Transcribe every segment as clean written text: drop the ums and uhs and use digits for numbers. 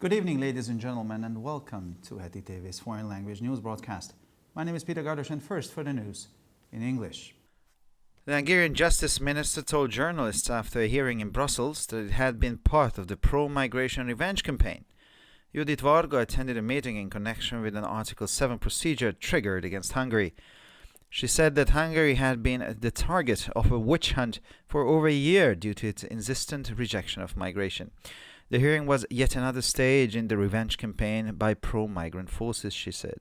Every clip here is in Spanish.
Good evening, ladies and gentlemen, and welcome to Heti TV's foreign language news broadcast. My name is Peter Gardosh, and first for the news in English. The Hungarian Justice Minister told journalists after a hearing in Brussels that it had been part of the pro-migration revenge campaign. Judit Varga attended a meeting in connection with an Article 7 procedure triggered against Hungary. She said that Hungary had been the target of a witch hunt for over a year due to its insistent rejection of migration. The hearing was yet another stage in the revenge campaign by pro-migrant forces, she said.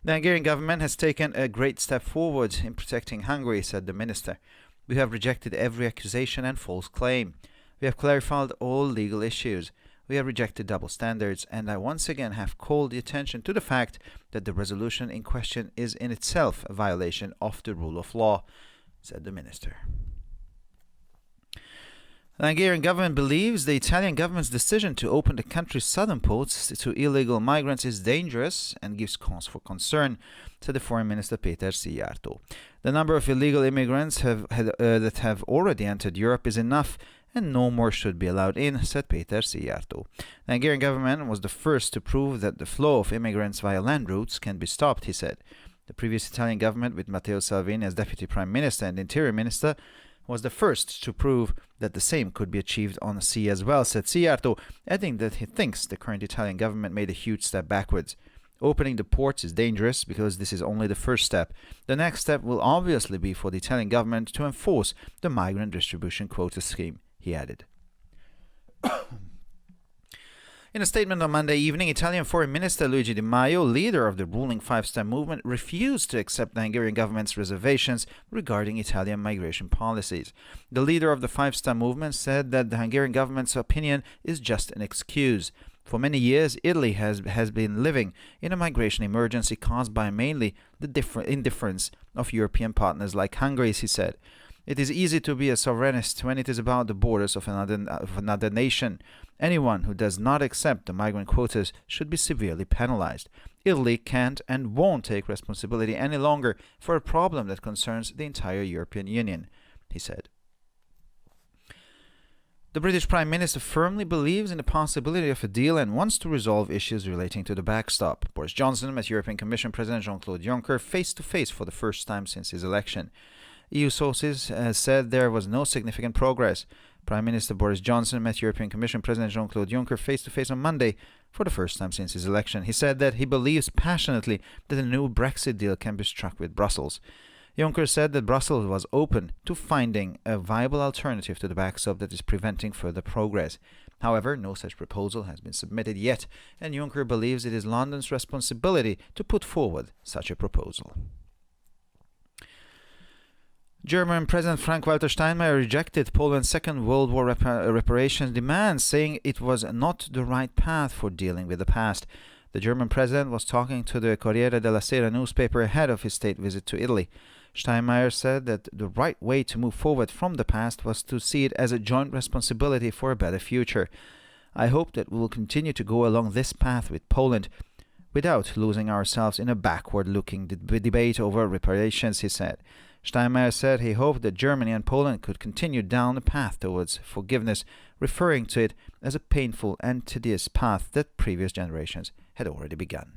The Hungarian government has taken a great step forward in protecting Hungary, said the minister. We have rejected every accusation and false claim. We have clarified all legal issues. We have rejected double standards, and I once again have called the attention to the fact that the resolution in question is in itself a violation of the rule of law, said the minister. The Hungarian government believes the Italian government's decision to open the country's southern ports to illegal migrants is dangerous and gives cause for concern, said the Foreign Minister Péter Szijjártó. The number of illegal immigrants that have already entered Europe is enough, and no more should be allowed in, said Péter Szijjártó. The Hungarian government was the first to prove that the flow of immigrants via land routes can be stopped, he said. The previous Italian government, with Matteo Salvini as Deputy Prime Minister and Interior Minister, was the first to prove that the same could be achieved on the sea as well, said Szijjártó, adding that he thinks the current Italian government made a huge step backwards. Opening the ports is dangerous because this is only the first step. The next step will obviously be for the Italian government to enforce the migrant distribution quota scheme, he added. In a statement on Monday evening, Italian Foreign Minister Luigi Di Maio, leader of the ruling Five Star Movement, refused to accept the Hungarian government's reservations regarding Italian migration policies. The leader of the Five Star Movement said that the Hungarian government's opinion is just an excuse. For many years, Italy has been living in a migration emergency caused by mainly the indifference of European partners like Hungary, he said. It is easy to be a sovereignist when it is about the borders of another nation. Anyone who does not accept the migrant quotas should be severely penalized. Italy can't and won't take responsibility any longer for a problem that concerns the entire European Union, he said. The British Prime Minister firmly believes in the possibility of a deal and wants to resolve issues relating to the backstop. Boris Johnson met European Commission President Jean-Claude Juncker face-to-face for the first time since his election. EU sources said there was no significant progress. Prime Minister Boris Johnson met European Commission President Jean-Claude Juncker face-to-face on Monday for the first time since his election. He said that he believes passionately that a new Brexit deal can be struck with Brussels. Juncker said that Brussels was open to finding a viable alternative to the backstop that is preventing further progress. However, no such proposal has been submitted yet, and Juncker believes it is London's responsibility to put forward such a proposal. German President Frank-Walter Steinmeier rejected Poland's Second World War reparations demands, saying it was not the right path for dealing with the past. The German president was talking to the Corriere della Sera newspaper ahead of his state visit to Italy. Steinmeier said that the right way to move forward from the past was to see it as a joint responsibility for a better future. I hope that we will continue to go along this path with Poland without losing ourselves in a backward-looking debate over reparations, he said. Steinmeier said he hoped that Germany and Poland could continue down the path towards forgiveness, referring to it as a painful and tedious path that previous generations had already begun.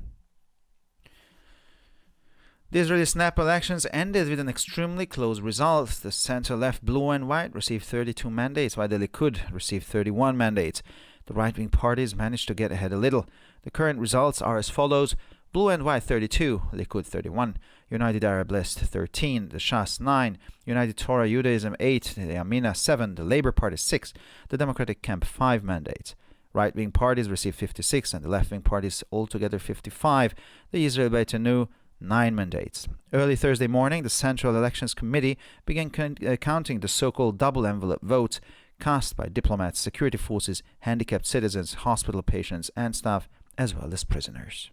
The Israeli snap elections ended with an extremely close result. The center-left Blue and White received 32 mandates, while the Likud received 31 mandates. The right-wing parties managed to get ahead a little. The current results are as follows: Blue and White 32, Likud 31, United Arab List 13, the Shas 9, United Torah Judaism 8, the Yamina 7, the Labour Party 6, the Democratic Camp 5 mandates. Right-wing parties received 56 and the left-wing parties altogether 55, the Israel Beitenu 9 mandates. Early Thursday morning, the Central Elections Committee began counting the so-called double envelope votes cast by diplomats, security forces, handicapped citizens, hospital patients and staff, as well as prisoners.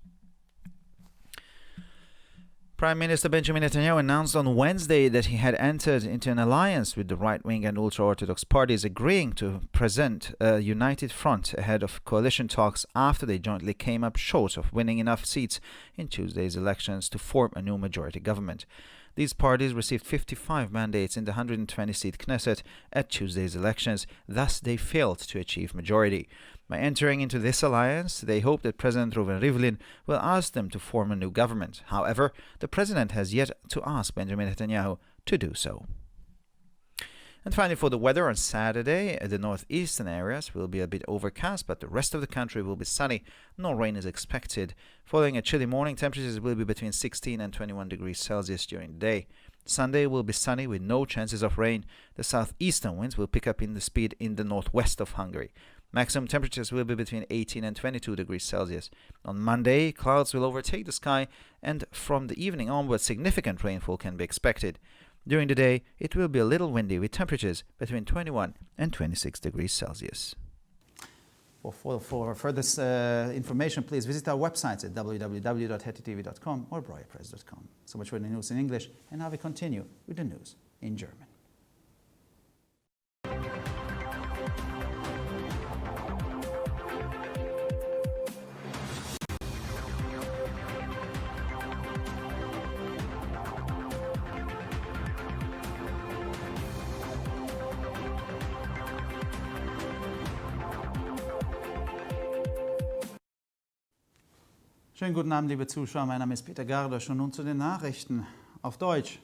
Prime Minister Benjamin Netanyahu announced on Wednesday that he had entered into an alliance with the right-wing and ultra-Orthodox parties, agreeing to present a united front ahead of coalition talks after they jointly came up short of winning enough seats in Tuesday's elections to form a new majority government. These parties received 55 mandates in the 120-seat Knesset at Tuesday's elections, thus they failed to achieve majority. By entering into this alliance, they hope that President Reuven Rivlin will ask them to form a new government. However, the president has yet to ask Benjamin Netanyahu to do so. And finally, for the weather on Saturday, the northeastern areas will be a bit overcast, but the rest of the country will be sunny. No rain is expected. Following a chilly morning, temperatures will be between 16 and 21 degrees Celsius during the day. Sunday will be sunny with no chances of rain. The southeastern winds will pick up in the speed in the northwest of Hungary. Maximum temperatures will be between 18 and 22 degrees Celsius. On Monday, clouds will overtake the sky, and from the evening onwards, significant rainfall can be expected. During the day, it will be a little windy with temperatures between 21 and 26 degrees Celsius. For further information, please visit our websites at www.hetitv.com or breuerpress.com. So much for the news in English, and now we continue with the news in German. Schönen guten Abend, liebe Zuschauer. Mein Name ist Peter Gardosch und nun zu den Nachrichten auf Deutsch.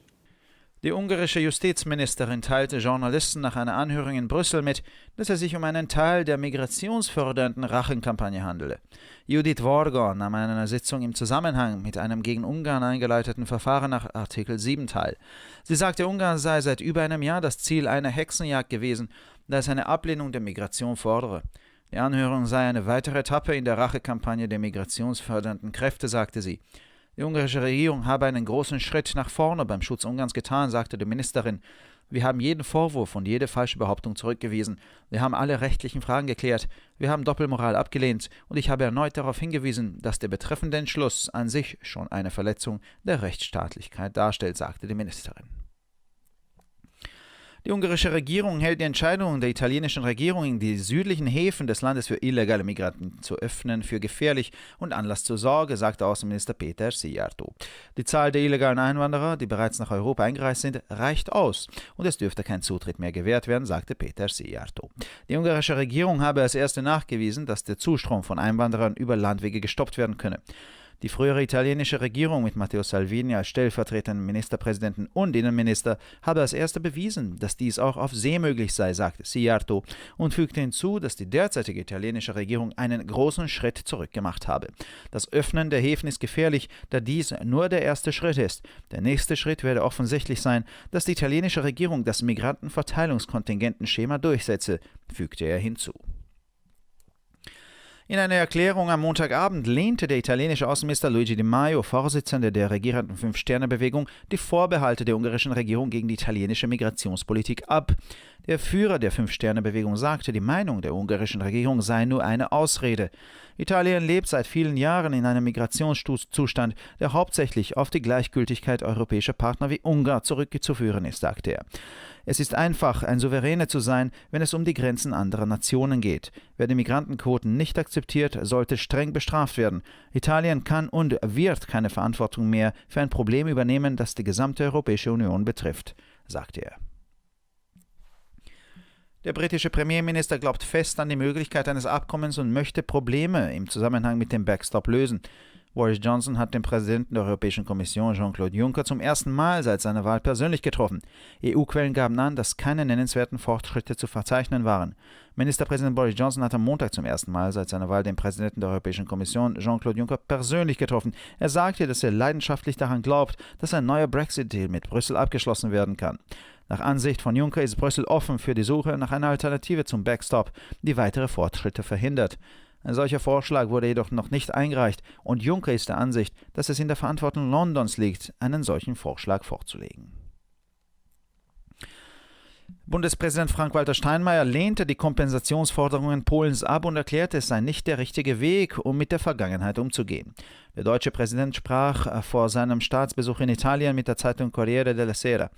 Die ungarische Justizministerin teilte Journalisten nach einer Anhörung in Brüssel mit, dass es sich um einen Teil der migrationsfördernden Rachenkampagne handele. Judith Varga nahm an einer Sitzung im Zusammenhang mit einem gegen Ungarn eingeleiteten Verfahren nach Artikel 7 teil. Sie sagte, Ungarn sei seit über einem Jahr das Ziel einer Hexenjagd gewesen, da es eine Ablehnung der Migration fordere. Die Anhörung sei eine weitere Etappe in der Rachekampagne der migrationsfördernden Kräfte, sagte sie. Die ungarische Regierung habe einen großen Schritt nach vorne beim Schutz Ungarns getan, sagte die Ministerin. Wir haben jeden Vorwurf und jede falsche Behauptung zurückgewiesen. Wir haben alle rechtlichen Fragen geklärt. Wir haben Doppelmoral abgelehnt und ich habe erneut darauf hingewiesen, dass der betreffende Entschluss an sich schon eine Verletzung der Rechtsstaatlichkeit darstellt, sagte die Ministerin. Die ungarische Regierung hält die Entscheidung der italienischen Regierung, die südlichen Häfen des Landes für illegale Migranten zu öffnen, für gefährlich und Anlass zur Sorge, sagte Außenminister Péter Szijjártó. Die Zahl der illegalen Einwanderer, die bereits nach Europa eingereist sind, reicht aus und es dürfte kein Zutritt mehr gewährt werden, sagte Péter Szijjártó. Die ungarische Regierung habe als erste nachgewiesen, dass der Zustrom von Einwanderern über Landwege gestoppt werden könne. Die frühere italienische Regierung mit Matteo Salvini als stellvertretenden Ministerpräsidenten und Innenminister habe als erste bewiesen, dass dies auch auf See möglich sei, sagte Szijjártó und fügte hinzu, dass die derzeitige italienische Regierung einen großen Schritt zurückgemacht habe. Das Öffnen der Häfen ist gefährlich, da dies nur der erste Schritt ist. Der nächste Schritt werde offensichtlich sein, dass die italienische Regierung das Migrantenverteilungskontingentenschema durchsetze, fügte er hinzu. In einer Erklärung am Montagabend lehnte der italienische Außenminister Luigi Di Maio, Vorsitzender der regierenden Fünf-Sterne-Bewegung, die Vorbehalte der ungarischen Regierung gegen die italienische Migrationspolitik ab. Der Führer der Fünf-Sterne-Bewegung sagte, die Meinung der ungarischen Regierung sei nur eine Ausrede. Italien lebt seit vielen Jahren in einem Migrationszustand, der hauptsächlich auf die Gleichgültigkeit europäischer Partner wie Ungarn zurückzuführen ist, sagte er. Es ist einfach, ein Souveräner zu sein, wenn es um die Grenzen anderer Nationen geht. Wer die Migrantenquoten nicht akzeptiert, sollte streng bestraft werden. Italien kann und wird keine Verantwortung mehr für ein Problem übernehmen, das die gesamte Europäische Union betrifft, sagte er. Der britische Premierminister glaubt fest an die Möglichkeit eines Abkommens und möchte Probleme im Zusammenhang mit dem Backstop lösen. Boris Johnson hat den Präsidenten der Europäischen Kommission Jean-Claude Juncker zum ersten Mal seit seiner Wahl persönlich getroffen. EU-Quellen gaben an, dass keine nennenswerten Fortschritte zu verzeichnen waren. Ministerpräsident Boris Johnson hat am Montag zum ersten Mal seit seiner Wahl den Präsidenten der Europäischen Kommission Jean-Claude Juncker persönlich getroffen. Er sagte, dass er leidenschaftlich daran glaubt, dass ein neuer Brexit-Deal mit Brüssel abgeschlossen werden kann. Nach Ansicht von Juncker ist Brüssel offen für die Suche nach einer Alternative zum Backstop, die weitere Fortschritte verhindert. Ein solcher Vorschlag wurde jedoch noch nicht eingereicht und Juncker ist der Ansicht, dass es in der Verantwortung Londons liegt, einen solchen Vorschlag vorzulegen. Bundespräsident Frank-Walter Steinmeier lehnte die Kompensationsforderungen Polens ab und erklärte, es sei nicht der richtige Weg, um mit der Vergangenheit umzugehen. Der deutsche Präsident sprach vor seinem Staatsbesuch in Italien mit der Zeitung Corriere della Sera.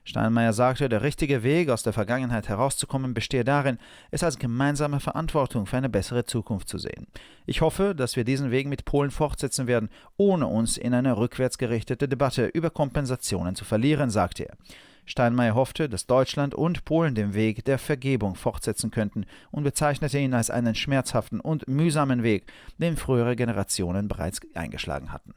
Steinmeier sagte, der richtige Weg, aus der Vergangenheit herauszukommen, bestehe darin, es als gemeinsame Verantwortung für eine bessere Zukunft zu sehen. Ich hoffe, dass wir diesen Weg mit Polen fortsetzen werden, ohne uns in eine rückwärtsgerichtete Debatte über Kompensationen zu verlieren, sagte er. Steinmeier hoffte, dass Deutschland und Polen den Weg der Vergebung fortsetzen könnten und bezeichnete ihn als einen schmerzhaften und mühsamen Weg, den frühere Generationen bereits eingeschlagen hatten.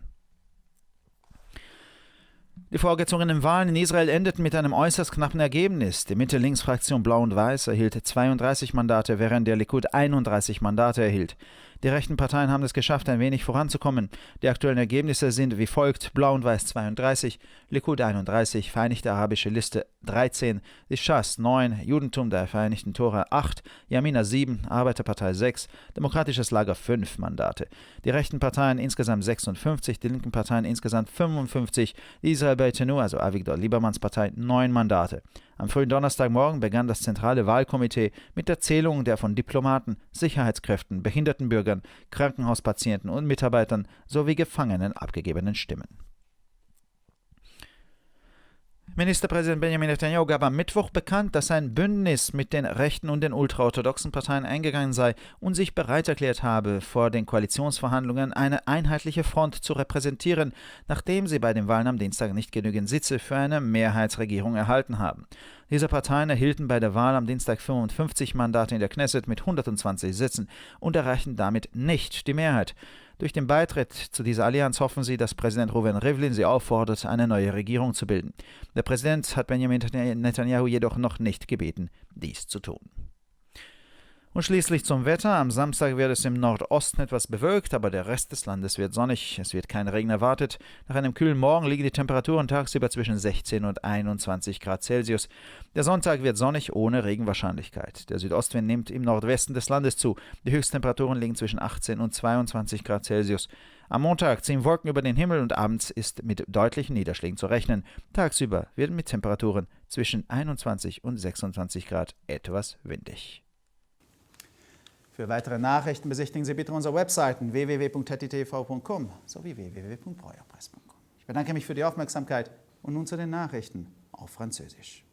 Die vorgezogenen Wahlen in Israel endeten mit einem äußerst knappen Ergebnis. Die Mitte-Links-Fraktion Blau und Weiß erhielt 32 Mandate, während der Likud 31 Mandate erhielt. Die rechten Parteien haben es geschafft, ein wenig voranzukommen. Die aktuellen Ergebnisse sind wie folgt: Blau und Weiß 32, Likud 31, Vereinigte Arabische Liste 13, die Shas 9, Judentum der Vereinigten Tora 8, Yamina 7, Arbeiterpartei 6, Demokratisches Lager 5 Mandate. Die rechten Parteien insgesamt 56, die linken Parteien insgesamt 55, die Israel Beitenu, also Avigdor Liebermanns Partei, 9 Mandate. Am frühen Donnerstagmorgen begann das zentrale Wahlkomitee mit der Zählung der von Diplomaten, Sicherheitskräften, behinderten Bürgern, Krankenhauspatienten und Mitarbeitern sowie Gefangenen abgegebenen Stimmen. Ministerpräsident Benjamin Netanyahu gab am Mittwoch bekannt, dass ein Bündnis mit den rechten und den ultraorthodoxen Parteien eingegangen sei und sich bereit erklärt habe, vor den Koalitionsverhandlungen eine einheitliche Front zu repräsentieren, nachdem sie bei den Wahlen am Dienstag nicht genügend Sitze für eine Mehrheitsregierung erhalten haben. Diese Parteien erhielten bei der Wahl am Dienstag 55 Mandate in der Knesset mit 120 Sitzen und erreichten damit nicht die Mehrheit. Durch den Beitritt zu dieser Allianz hoffen sie, dass Präsident Reuven Rivlin sie auffordert, eine neue Regierung zu bilden. Der Präsident hat Benjamin Netanyahu jedoch noch nicht gebeten, dies zu tun. Und schließlich zum Wetter. Am Samstag wird es im Nordosten etwas bewölkt, aber der Rest des Landes wird sonnig. Es wird kein Regen erwartet. Nach einem kühlen Morgen liegen die Temperaturen tagsüber zwischen 16 und 21 Grad Celsius. Der Sonntag wird sonnig ohne Regenwahrscheinlichkeit. Der Südostwind nimmt im Nordwesten des Landes zu. Die Höchsttemperaturen liegen zwischen 18 und 22 Grad Celsius. Am Montag ziehen Wolken über den Himmel und abends ist mit deutlichen Niederschlägen zu rechnen. Tagsüber wird mit Temperaturen zwischen 21 und 26 Grad etwas windig. Für weitere Nachrichten besichtigen Sie bitte unsere Webseiten www.hettitv.com sowie www.breuerpresse.com. Ich bedanke mich für die Aufmerksamkeit und nun zu den Nachrichten auf Französisch.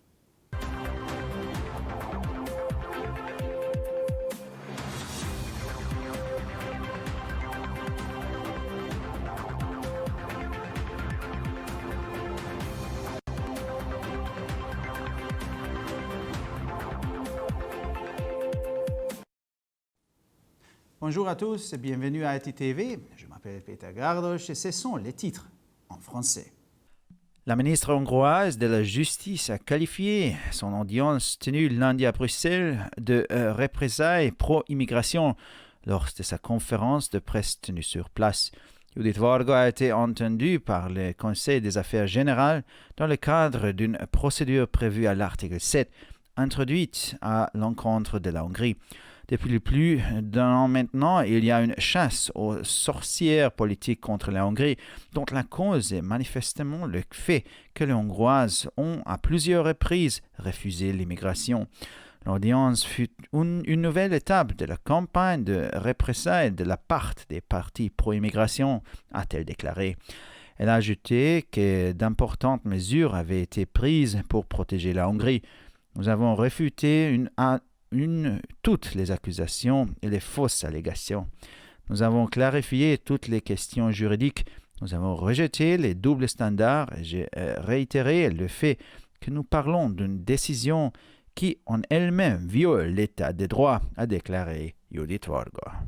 Bonjour à tous et bienvenue à HettitV. Je m'appelle Peter Gardos et ce sont les titres en français. La ministre hongroise de la Justice a qualifié son audience tenue lundi à Bruxelles de représailles pro-immigration lors de sa conférence de presse tenue sur place. Judith Varga a été entendue par le Conseil des affaires générales dans le cadre d'une procédure prévue à l'article 7, introduite à l'encontre de la Hongrie. Depuis plus d'un an maintenant, il y a une chasse aux sorcières politiques contre la Hongrie, dont la cause est manifestement le fait que les Hongroises ont à plusieurs reprises refusé l'immigration. L'audience fut une nouvelle étape de la campagne de représailles de la part des partis pro-immigration, a-t-elle déclaré. Elle a ajouté que d'importantes mesures avaient été prises pour protéger la Hongrie. Nous avons refuté toutes les accusations et les fausses allégations. Nous avons clarifié toutes les questions juridiques. Nous avons rejeté les doubles standards et j'ai réitéré le fait que nous parlons d'une décision qui en elle-même viole l'état de droit, a déclaré Judith Varga.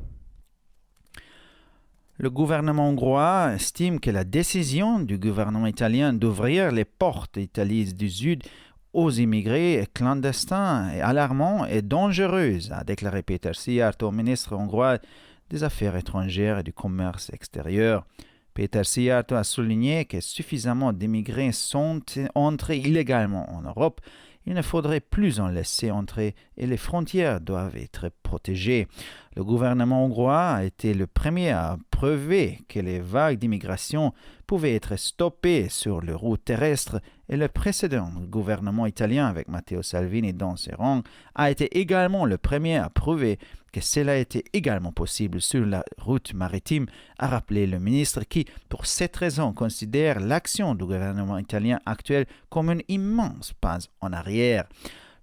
Le gouvernement hongrois estime que la décision du gouvernement italien d'ouvrir les portes d'Italie du Sud aux immigrés clandestins est alarmante et dangereuse, a déclaré Péter Szijjártó, ministre hongrois des Affaires étrangères et du Commerce extérieur. Péter Szijjártó a souligné que suffisamment d'immigrés sont entrés illégalement en Europe. Il ne faudrait plus en laisser entrer et les frontières doivent être protégées. Le gouvernement hongrois a été le premier à prouvé que les vagues d'immigration pouvaient être stoppées sur les routes terrestres et le précédent gouvernement italien avec Matteo Salvini dans ses rangs a été également le premier à prouver que cela était également possible sur la route maritime, a rappelé le ministre qui, pour cette raison, considère l'action du gouvernement italien actuel comme un immense pas en arrière.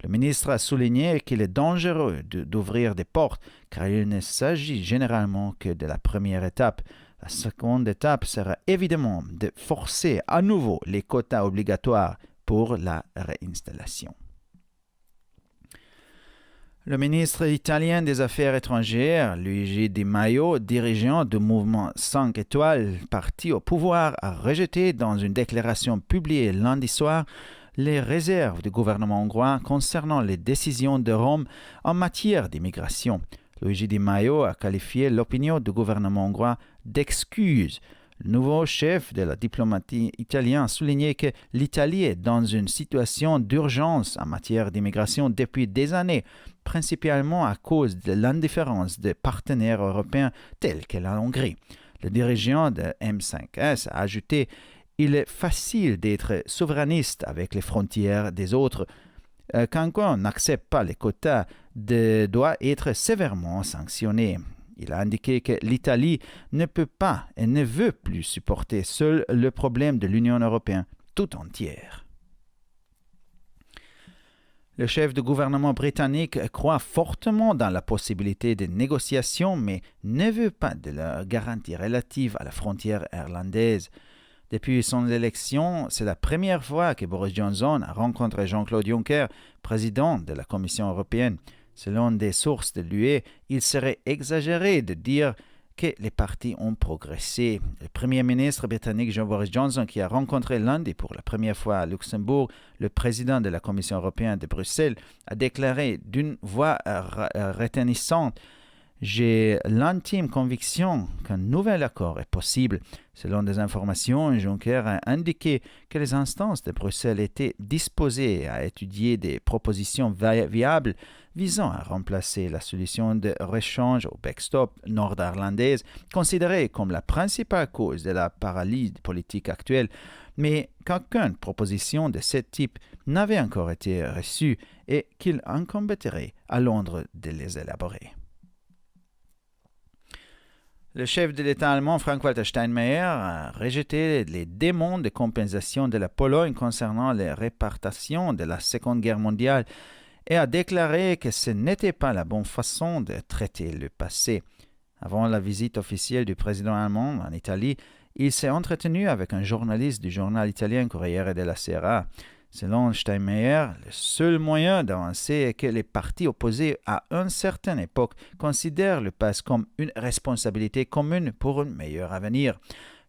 Le ministre a souligné qu'il est dangereux d'ouvrir des portes car il ne s'agit généralement que de la première étape. La seconde étape sera évidemment de forcer à nouveau les quotas obligatoires pour la réinstallation. Le ministre italien des Affaires étrangères, Luigi Di Maio, dirigeant du mouvement 5 étoiles, parti au pouvoir, a rejeté dans une déclaration publiée lundi soir les réserves du gouvernement hongrois concernant les décisions de Rome en matière d'immigration. Luigi Di Maio a qualifié l'opinion du gouvernement hongrois d'excuse. Le nouveau chef de la diplomatie italienne a souligné que l'Italie est dans une situation d'urgence en matière d'immigration depuis des années, principalement à cause de l'indifférence des partenaires européens tels que la Hongrie. Le dirigeant de M5S a ajouté « Il est facile d'être souverainiste avec les frontières des autres. Quand on n'accepte pas les quotas, doit être sévèrement sanctionné. » Il a indiqué que l'Italie ne peut pas et ne veut plus supporter seul le problème de l'Union européenne tout entière. Le chef du gouvernement britannique croit fortement dans la possibilité de négociations, mais ne veut pas de la garantie relative à la frontière irlandaise. Depuis son élection, c'est la première fois que Boris Johnson a rencontré Jean-Claude Juncker, président de la Commission européenne. Selon des sources de l'UE, il serait exagéré de dire que les partis ont progressé. Le Premier ministre britannique Boris Johnson, qui a rencontré lundi pour la première fois à Luxembourg le président de la Commission européenne de Bruxelles, a déclaré d'une voix retenissante « J'ai l'intime conviction qu'un nouvel accord est possible ». Selon des informations, Juncker a indiqué que les instances de Bruxelles étaient disposées à étudier des propositions viables visant à remplacer la solution de rechange au backstop nord-irlandaise, considérée comme la principale cause de la paralysie politique actuelle, mais qu'aucune proposition de ce type n'avait encore été reçue et qu'il incomberait à Londres de les élaborer. Le chef de l'État allemand, Frank-Walter Steinmeier, a rejeté les demandes de compensation de la Pologne concernant les répartitions de la Seconde Guerre mondiale et a déclaré que ce n'était pas la bonne façon de traiter le passé. Avant la visite officielle du président allemand en Italie, il s'est entretenu avec un journaliste du journal italien Corriere della Sera. Selon Steinmeier, le seul moyen d'avancer est que les partis opposés à une certaine époque considèrent le passé comme une responsabilité commune pour un meilleur avenir.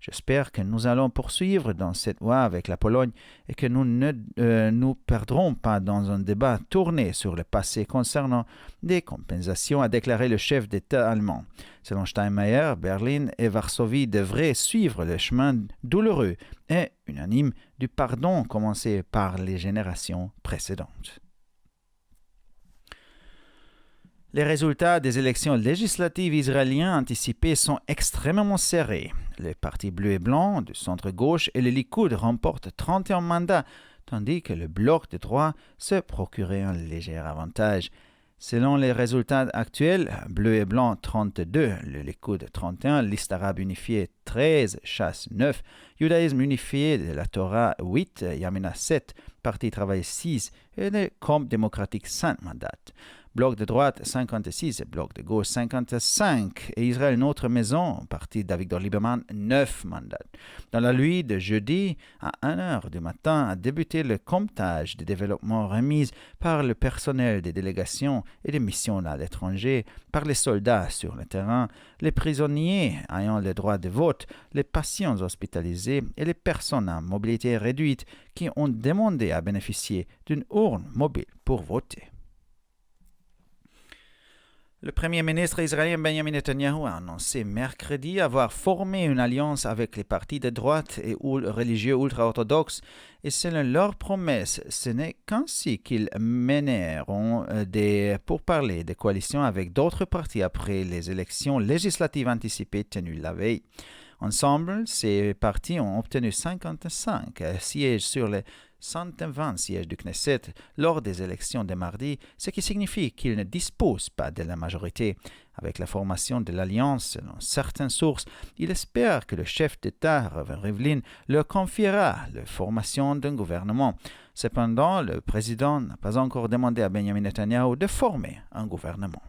J'espère que nous allons poursuivre dans cette voie avec la Pologne et que nous ne nous perdrons pas dans un débat tourné sur le passé concernant des compensations, a déclaré le chef d'État allemand. Selon Steinmeier, Berlin et Varsovie devraient suivre le chemin douloureux et unanime du pardon commencé par les générations précédentes. Les résultats des élections législatives israéliennes anticipées sont extrêmement serrés. Les partis bleus et blancs du centre-gauche et le Likoud remportent 31 mandats, tandis que le bloc de droite se procurait un léger avantage. Selon les résultats actuels, bleu et blanc 32, le Likoud 31, liste arabe unifiée 13, chasse 9, judaïsme unifié de la Torah 8, Yamina 7, Parti travail 6 et le Camp démocratique 5 mandats. Bloc de droite 56 et bloc de gauche 55 et Israël Notre Maison, parti d'Avigdor Lieberman, 9 mandats. Dans la nuit de jeudi, à 1h du matin, a débuté le comptage des développements remis par le personnel des délégations et des missions à l'étranger, par les soldats sur le terrain, les prisonniers ayant le droit de vote, les patients hospitalisés et les personnes à mobilité réduite qui ont demandé à bénéficier d'une urne mobile pour voter. Le Premier ministre israélien Benjamin Netanyahu a annoncé mercredi avoir formé une alliance avec les partis de droite et religieux ultra-orthodoxes et selon leurs promesses, ce n'est qu'ainsi qu'ils mèneront des pourparlers de coalition avec d'autres partis après les élections législatives anticipées tenues la veille. Ensemble, ces partis ont obtenu 55 sièges sur les 120 sièges du Knesset lors des élections de mardi, ce qui signifie qu'ils ne disposent pas de la majorité. Avec la formation de l'Alliance, selon certaines sources, il espère que le chef d'État, Rivlin, leur confiera la formation d'un gouvernement. Cependant, le président n'a pas encore demandé à Benjamin Netanyahu de former un gouvernement.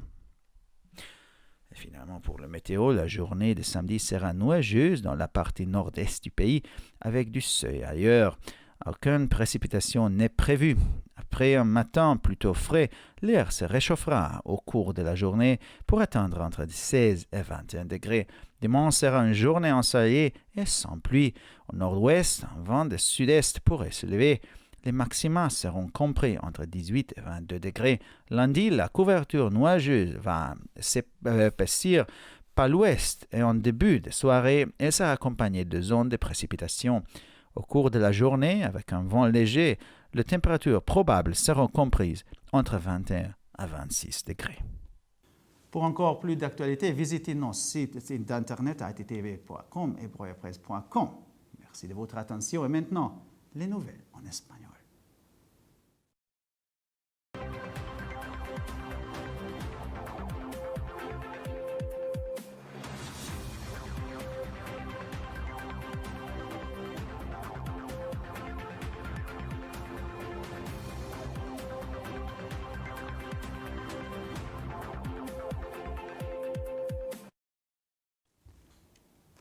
Et finalement, pour le météo, la journée de samedi sera nuageuse dans la partie nord-est du pays, avec du soleil ailleurs. Aucune précipitation n'est prévue. Après un matin plutôt frais, l'air se réchauffera au cours de la journée pour atteindre entre 16 et 21 degrés. Dimanche sera une journée ensoleillée et sans pluie. Au nord-ouest, un vent de sud-est pourrait se lever. Les maxima seront compris entre 18 et 22 degrés. Lundi, la couverture nuageuse va s'épaissir par l'ouest et en début de soirée, elle sera accompagnée de zones de précipitations. Au cours de la journée, avec un vent léger, les températures probables seront comprises entre 21 à 26 degrés. Pour encore plus d'actualités, visitez nos sites d'internet attv.com et broyapresse.com. Merci de votre attention et maintenant, les nouvelles en espagnol.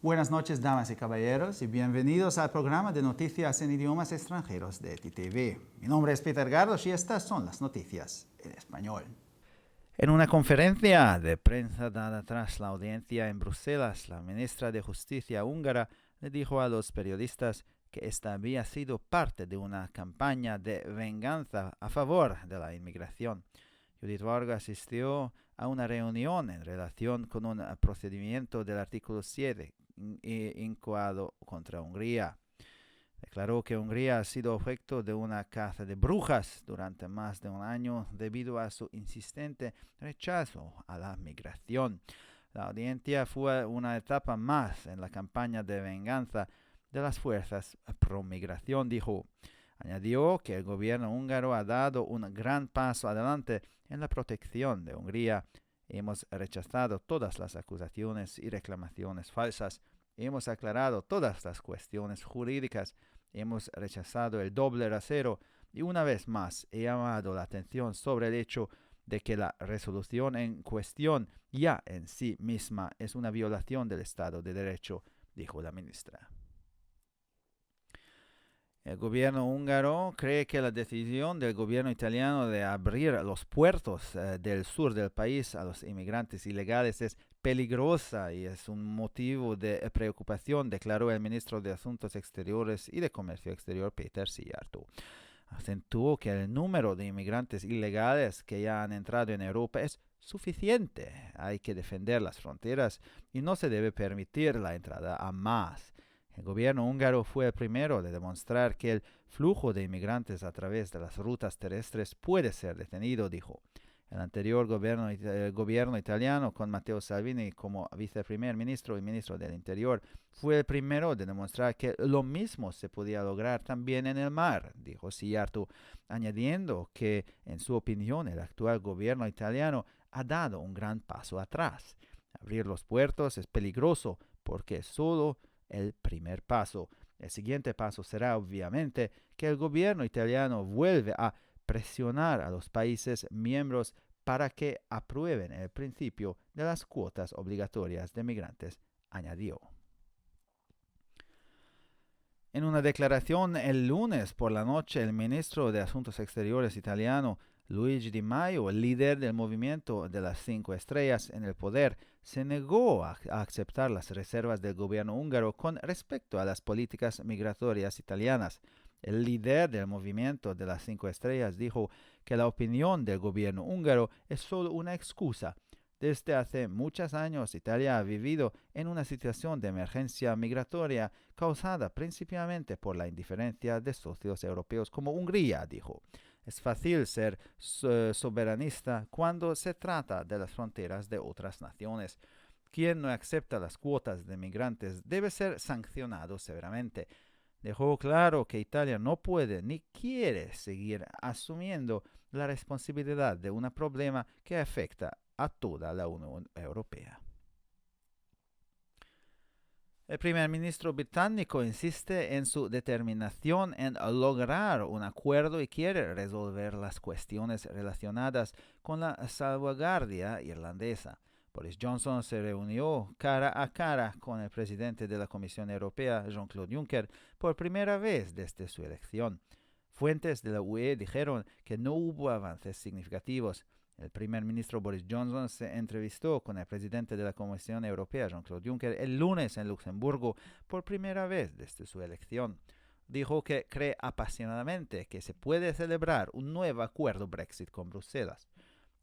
Buenas noches, damas y caballeros, y bienvenidos al programa de noticias en idiomas extranjeros de ETV. Mi nombre es Peter Gardos y estas son las noticias en español. En una conferencia de prensa dada tras la audiencia en Bruselas, la ministra de Justicia húngara le dijo a los periodistas que esta había sido parte de una campaña de venganza a favor de la inmigración. Judith Varga asistió a una reunión en relación con un procedimiento del artículo 7 incoado contra Hungría. Declaró que Hungría ha sido objeto de una caza de brujas durante más de un año debido a su insistente rechazo a la migración. La audiencia fue una etapa más en la campaña de venganza de las fuerzas pro-migración, dijo. Añadió que el gobierno húngaro ha dado un gran paso adelante en la protección de Hungría. Hemos rechazado todas las acusaciones y reclamaciones falsas. Hemos aclarado todas las cuestiones jurídicas. Hemos rechazado el doble rasero y una vez más he llamado la atención sobre el hecho de que la resolución en cuestión ya en sí misma es una violación del Estado de Derecho, dijo la ministra. El gobierno húngaro cree que la decisión del gobierno italiano de abrir los puertos del sur del país a los inmigrantes ilegales es peligrosa y es un motivo de preocupación, declaró el ministro de Asuntos Exteriores y de Comercio Exterior, Péter Szijjártó. Acentuó que el número de inmigrantes ilegales que ya han entrado en Europa es suficiente. Hay que defender las fronteras y no se debe permitir la entrada a más. El gobierno húngaro fue el primero de demostrar que el flujo de inmigrantes a través de las rutas terrestres puede ser detenido, dijo. El anterior gobierno italiano, con Matteo Salvini como viceprimer ministro y ministro del Interior, fue el primero de demostrar que lo mismo se podía lograr también en el mar, dijo Szijjártó, añadiendo que, en su opinión, el actual gobierno italiano ha dado un gran paso atrás. Abrir los puertos es peligroso porque es solo el primer paso. El siguiente paso será, obviamente, que el gobierno italiano vuelve a presionar a los países miembros para que aprueben el principio de las cuotas obligatorias de migrantes, añadió. En una declaración el lunes por la noche, el ministro de Asuntos Exteriores italiano, Luigi Di Maio, el líder del movimiento de las 5 estrellas en el poder, se negó a aceptar las reservas del gobierno húngaro con respecto a las políticas migratorias italianas. El líder del movimiento de las 5 estrellas dijo que la opinión del gobierno húngaro es solo una excusa. Desde hace muchos años, Italia ha vivido en una situación de emergencia migratoria causada principalmente por la indiferencia de socios europeos como Hungría, dijo. Es fácil ser soberanista cuando se trata de las fronteras de otras naciones. Quien no acepta las cuotas de migrantes debe ser sancionado severamente. Dejó claro que Italia no puede ni quiere seguir asumiendo la responsabilidad de un problema que afecta a toda la Unión Europea. El primer ministro británico insiste en su determinación en lograr un acuerdo y quiere resolver las cuestiones relacionadas con la salvaguardia irlandesa. Boris Johnson se reunió cara a cara con el presidente de la Comisión Europea, Jean-Claude Juncker, por primera vez desde su elección. Fuentes de la UE dijeron que no hubo avances significativos. El primer ministro Boris Johnson se entrevistó con el presidente de la Comisión Europea, Jean-Claude Juncker, el lunes en Luxemburgo por primera vez desde su elección. Dijo que cree apasionadamente que se puede celebrar un nuevo acuerdo Brexit con Bruselas.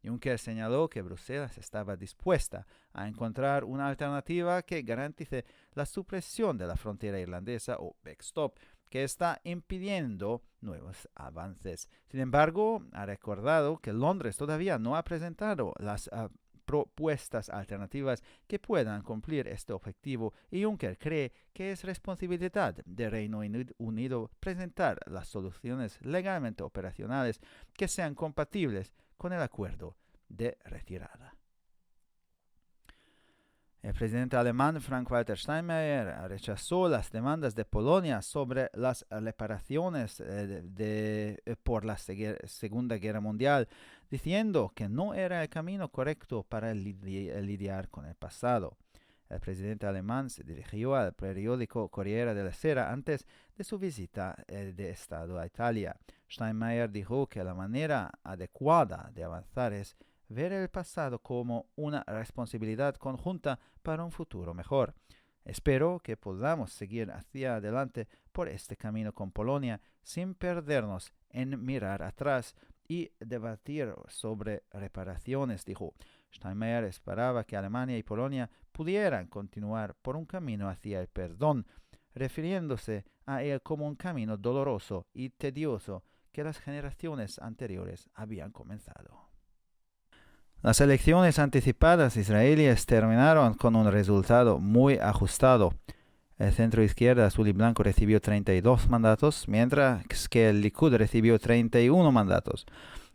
Juncker señaló que Bruselas estaba dispuesta a encontrar una alternativa que garantice la supresión de la frontera irlandesa o backstop, que está impidiendo nuevos avances. Sin embargo, ha recordado que Londres todavía no ha presentado las propuestas alternativas que puedan cumplir este objetivo y Juncker cree que es responsabilidad del Reino Unido presentar las soluciones legalmente operacionales que sean compatibles con el acuerdo de retirada. El presidente alemán Frank-Walter Steinmeier rechazó las demandas de Polonia sobre las reparaciones por la Segunda Guerra Mundial, diciendo que no era el camino correcto para lidiar con el pasado. El presidente alemán se dirigió al periódico Corriere della Sera antes de su visita de Estado a Italia. Steinmeier dijo que la manera adecuada de avanzar es ver el pasado como una responsabilidad conjunta para un futuro mejor. Espero que podamos seguir hacia adelante por este camino con Polonia sin perdernos en mirar atrás y debatir sobre reparaciones, dijo. Steinmeier esperaba que Alemania y Polonia pudieran continuar por un camino hacia el perdón, refiriéndose a él como un camino doloroso y tedioso que las generaciones anteriores habían comenzado. Las elecciones anticipadas israelíes terminaron con un resultado muy ajustado. El centro izquierda azul y blanco recibió 32 mandatos, mientras que el Likud recibió 31 mandatos.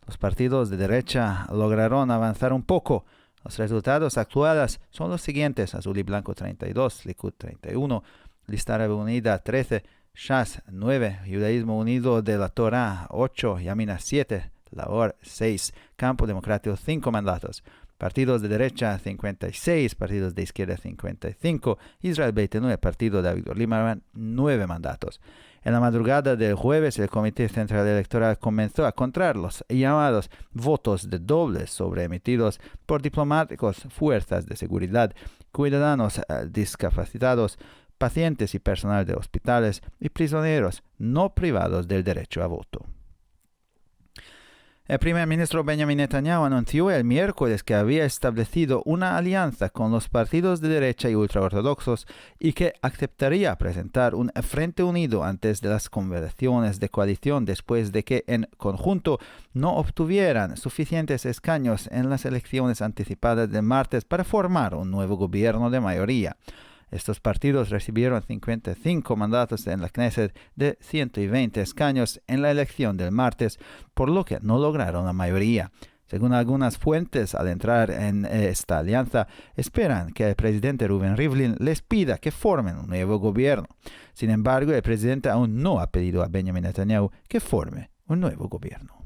Los partidos de derecha lograron avanzar un poco. Los resultados actuales son los siguientes: azul y blanco 32, Likud 31, Lista Árabe Unida 13, Shas 9, Judaísmo Unido de la Torah 8, Yamina 7, Laor 6, Campo Democrático 5 mandatos, partidos de derecha 56, partidos de izquierda 55, Israel 29, partido de Avigdor Lieberman 9 mandatos. En la madrugada del jueves, el Comité Central Electoral comenzó a contar los llamados votos de doble emitidos por diplomáticos, fuerzas de seguridad, ciudadanos discapacitados, pacientes y personal de hospitales y prisioneros no privados del derecho a voto. El primer ministro Benjamin Netanyahu anunció el miércoles que había establecido una alianza con los partidos de derecha y ultraortodoxos y que aceptaría presentar un frente unido antes de las conversaciones de coalición después de que en conjunto no obtuvieran suficientes escaños en las elecciones anticipadas del martes para formar un nuevo gobierno de mayoría. Estos partidos recibieron 55 mandatos en la Knesset de 120 escaños en la elección del martes, por lo que no lograron la mayoría. Según algunas fuentes, al entrar en esta alianza, esperan que el presidente Reuven Rivlin les pida que formen un nuevo gobierno. Sin embargo, el presidente aún no ha pedido a Benjamin Netanyahu que forme un nuevo gobierno.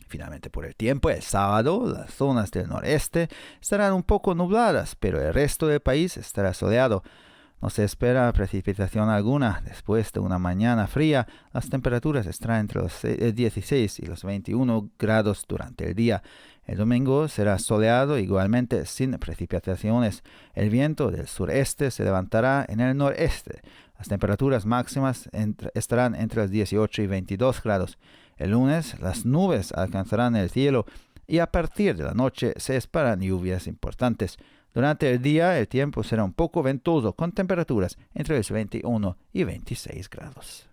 Finalmente, por el tiempo, el sábado, las zonas del noreste estarán un poco nubladas, pero el resto del país estará soleado. No se espera precipitación alguna. Después de una mañana fría, las temperaturas estarán entre los 16 y los 21 grados durante el día. El domingo será soleado, igualmente sin precipitaciones. El viento del sureste se levantará en el noreste. Las temperaturas máximas estarán entre los 18 y 22 grados. El lunes, las nubes alcanzarán el cielo y a partir de la noche se esperan lluvias importantes. Durante el día el tiempo será un poco ventoso con temperaturas entre los 21 y 26 grados.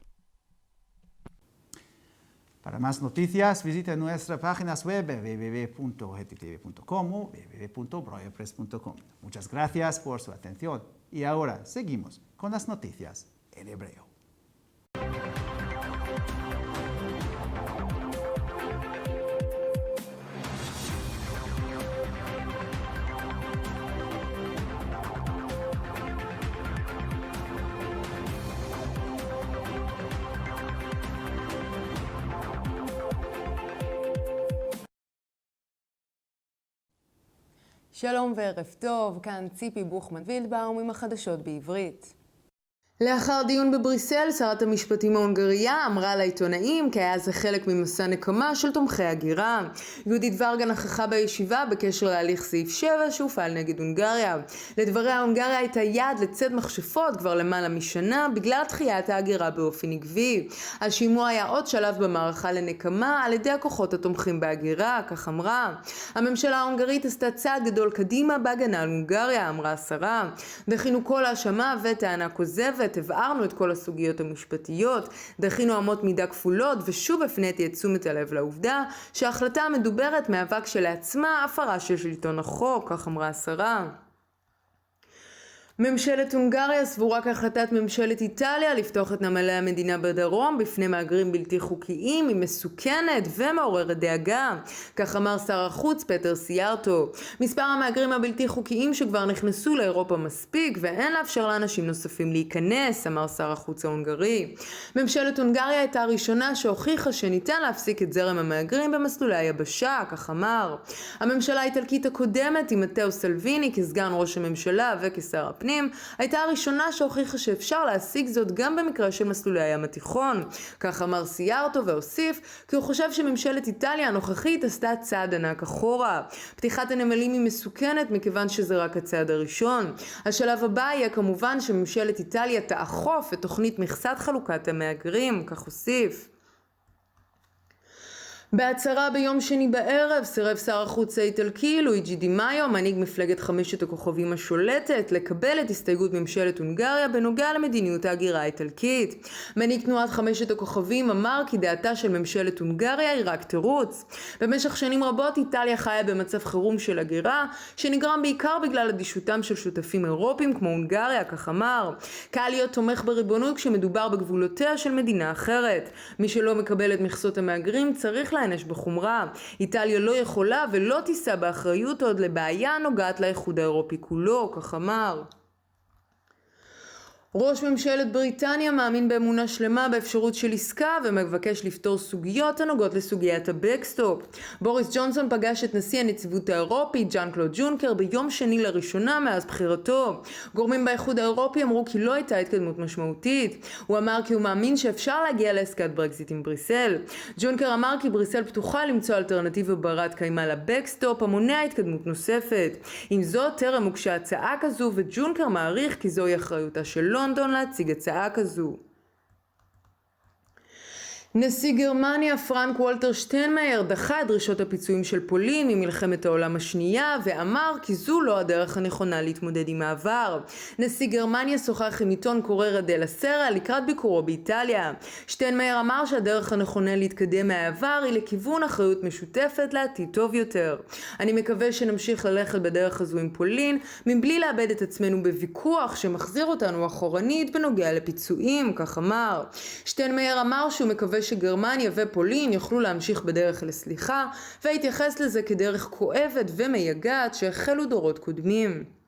Para más noticias, visite nuestras páginas web www.ttv.com o www.breuerpress.com. Muchas gracias por su atención y ahora seguimos con las noticias en hebreo. שלום וערב טוב, כאן ציפי בוכמן וילדבאום עם החדשות בעברית. לאחר דיון בבריסל, שרת המשפטים ההונגריה אמרה לעיתונאים כי היה זה חלק ממסע נקמה של תומכי הגירה. יהודית ורגה נכחה בישיבה בקשר להליך סעיף 7 שהופעל נגד הונגריה. לדבריה, הונגריה הייתה יעד לצד מכשפות כבר למעלה משנה בגלל דחיית ההגירה באופן עקבי. השימוע היה עוד שלב במערכה לנקמה על ידי הכוחות התומכים בהגירה, כך אמרה. הממשלה ההונגרית עשתה צעד גדול קדימה בהגנה על הונגריה, אמרה השרה. דחינו כל האשמה וטענה כוזבת, הבהרנו את כל הסוגיות המשפטיות, דחינו אמות מידה כפולות ושוב הפניתי את תשומת הלב לעובדה שההחלטה המדוברת מהווה כשלעצמה הפרה של שלטון החוק, כך אמרה השרה. ממשלת הונגריה סבורה כהחלטת ממשלת איטליה לפתוח את נמלי המדינה בדרום בפני מהגרים בלתי חוקיים היא מסוכנת ומעוררת דאגה, כך אמר שר החוץ פטר סיארטו. מספר המהגרים הבלתי חוקיים שכבר נכנסו לאירופה מספיק ואין לאפשר לאנשים נוספים להיכנס, אמר שר החוץ ההונגרי. ממשלת הונגריה הייתה הראשונה שהוכיחה שניתן להפסיק את זרם המהגרים במסלולי היבשה, כך אמר. הממשלה האיטלקית הקודמת עם מתאו סלוויני כסגן ראש הממשלה וכשר הפנים הייתה הראשונה שהוכיחה שאפשר להשיג זאת גם במקרה של מסלולי הים התיכון. כך אמר סיארטו והוסיף כי הוא חושב שממשלת איטליה הנוכחית עשתה צעד ענק אחורה. פתיחת הנמלים היא מסוכנת מכיוון שזה רק הצעד הראשון. השלב הבא יהיה כמובן שממשלת איטליה תאכוף את תוכנית מכסת חלוקת המהגרים, כך הוסיף. בהצהרה ביום שני בערב סירב שר החוץ האיטלקי לואיג'י די מאיו, מנהיג מפלגת חמשת הכוכבים השולטת, לקבל את הסתייגות ממשלת הונגריה בנוגע למדיניות ההגירה האיטלקית. מנהיג תנועת חמשת הכוכבים אמר כי דעתה של ממשלת הונגריה היא רק תירוץ. במשך שנים רבות איטליה חיה במצב חירום של הגירה שנגרם בעיקר בגלל אדישותם של שותפים אירופיים כמו הונגריה, כך אמר. קל להיות תומך בריבונות כשמדובר בגבולותיה של מדינה אחרת. מי שלא מקבל את מכסות המהגרים צריך להענש בחומרה. איטליה לא יכולה ולא תישא באחריות עוד לבעיה נוגעת לאיחוד האירופי כולו, כך אמר. ראש ממשלת בריטניה מאמין באמונה שלמה באפשרות של עסקה ומבקש לפתור סוגיות הנוגעות לסוגיית הבקסטופ. בוריס ג'ונסון פגש את נשיא הנציבות האירופית ז'אן קלוד ג'ונקר ביום שני לראשונה מאז בחירתו. גורמים באיחוד האירופי אמרו כי לא הייתה התקדמות משמעותית. הוא אמר כי הוא מאמין שאפשר להגיע לעסקת ברקזיט עם בריסל. ג'ונקר אמר כי בריסל פתוחה למצוא אלטרנטיבה ברת קיימה לבקסטופ המונע התקדמות נוספת. עם זאת טרם הוגשה הצעה כזו וג'ונקר מעריך כי זוהי אחריותה שלו לונדון להציג הצעה כזו. נשיא גרמניה פרנק וולטר שטיינמאייר דחה את דרישות הפיצויים של פולין ממלחמת העולם השנייה ואמר כי זו לא הדרך הנכונה להתמודד עם העבר. נשיא גרמניה שוחח עם עיתון קוררה דלה סרה לקראת ביקורו באיטליה. שטיינמאייר אמר שהדרך הנכונה להתקדם מהעבר היא לכיוון אחריות משותפת לעתיד טוב יותר. אני מקווה שנמשיך ללכת בדרך הזו עם פולין מבלי לאבד את עצמנו בוויכוח שמחזיר אותנו אחורנית בנוגע לפיצויים, כך אמר. שטיינמאייר אמר שהוא מקווה שגרמניה ופולין יוכלו להמשיך בדרך לסליחה והתייחס לזה כדרך כואבת ומייגעת שהחלו דורות קודמים.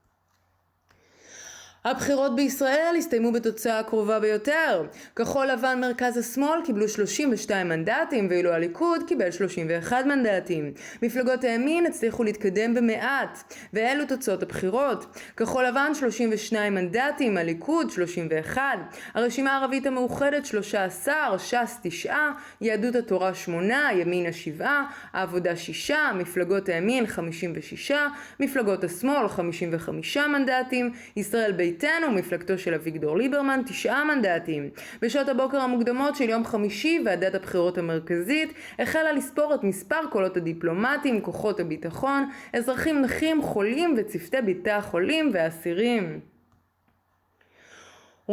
הבחירות בישראל הסתיימו בתוצאה הקרובה ביותר. כחול לבן מרכז השמאל קיבלו 32 מנדטים ואילו הליכוד קיבל 31 מנדטים. מפלגות הימין הצליחו להתקדם במעט ואלו תוצאות הבחירות. כחול לבן 32 מנדטים, הליכוד 31, הרשימה הערבית המאוחדת 13, ש"ס 9, יהדות התורה 8, ימינה 7, העבודה 6, מפלגות הימין 56, מפלגות השמאל 55 מנדטים, ישראל ביתנו ביתנו ומפלגתו של אביגדור ליברמן 9 מנדטים. בשעות הבוקר המוקדמות של יום חמישי ועדת הבחירות המרכזית החלה לספור את מספר קולות הדיפלומטים, כוחות הביטחון, אזרחים נכים, חולים וצוותי בתי החולים והאסירים.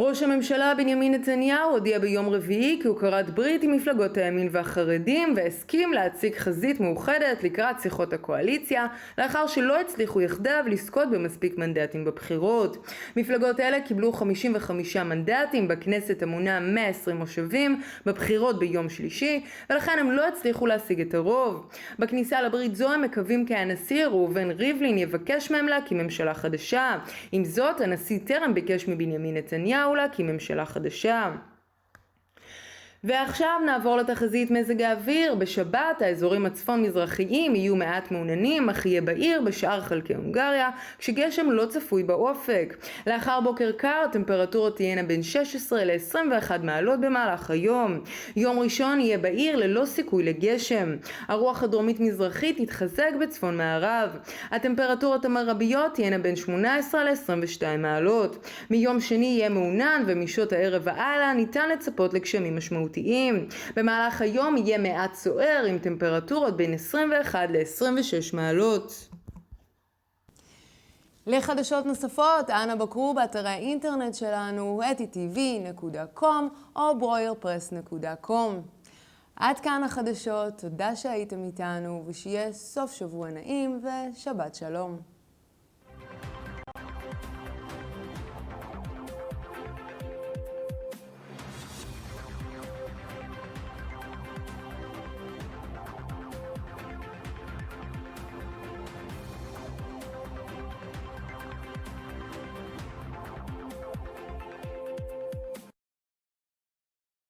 ראש הממשלה בנימין נתניהו הודיע ביום רביעי כי הוא כרת ברית עם מפלגות הימין והחרדים והסכים להציג חזית מאוחדת לקראת שיחות הקואליציה לאחר שלא הצליחו יחדיו לזכות במספיק מנדטים בבחירות. מפלגות אלה קיבלו 55 מנדטים בכנסת המונה 120 מושבים בבחירות ביום שלישי ולכן הם לא הצליחו להשיג את הרוב. בכניסה לברית זו הם מקווים כי הנשיא ראובן ריבלין יבקש מהם להקים ממשלה חדשה. עם זאת, הנשיא טרם ביקש מבנימין נתניהו להקים ממשלה חדשה. ועכשיו נעבור לתחזית מזג האוויר. בשבת האזורים הצפון-מזרחיים יהיו מעט מעוננים, אך יהיה בעיר בשאר חלקי הונגריה, כשגשם לא צפוי באופק. לאחר בוקר קר, הטמפרטורות תהיינה בין 16 ל-21 מעלות במהלך היום. יום ראשון יהיה בעיר ללא סיכוי לגשם. הרוח הדרומית-מזרחית תתחזק בצפון מערב. הטמפרטורות המרביות תהיינה בין 18 ל-22 מעלות. מיום שני יהיה מעונן ומשעות הערב והלאה ניתן לצפות לגשמים משמעותיים. במהלך היום יהיה מעט סוער עם טמפרטורות בין 21 ל-26 מעלות. לחדשות נוספות, אנא בקרו באתרי האינטרנט שלנו ttv.com או broyerpress.com. עד כאן החדשות, תודה שהייתם איתנו ושיהיה סוף שבוע נעים ושבת שלום.